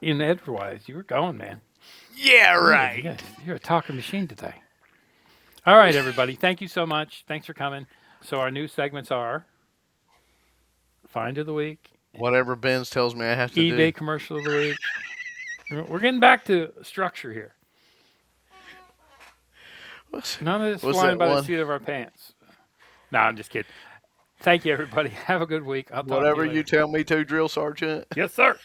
in edgewise. You were going, man. Yeah, Yeah, right. yeah, you're a talking machine today. All right, everybody. Thank you so much. Thanks for coming. So our new segments are Find of the Week, Whatever Ben's tells me I have to eBay do. Commercial of the Week. We're getting back to structure here. None of this What's flying that by the one? seat of our pants. No, I'm just kidding. Thank you, everybody. Have a good week. I'll talk to Whatever you you later. tell me to, drill sergeant. Yes, sir.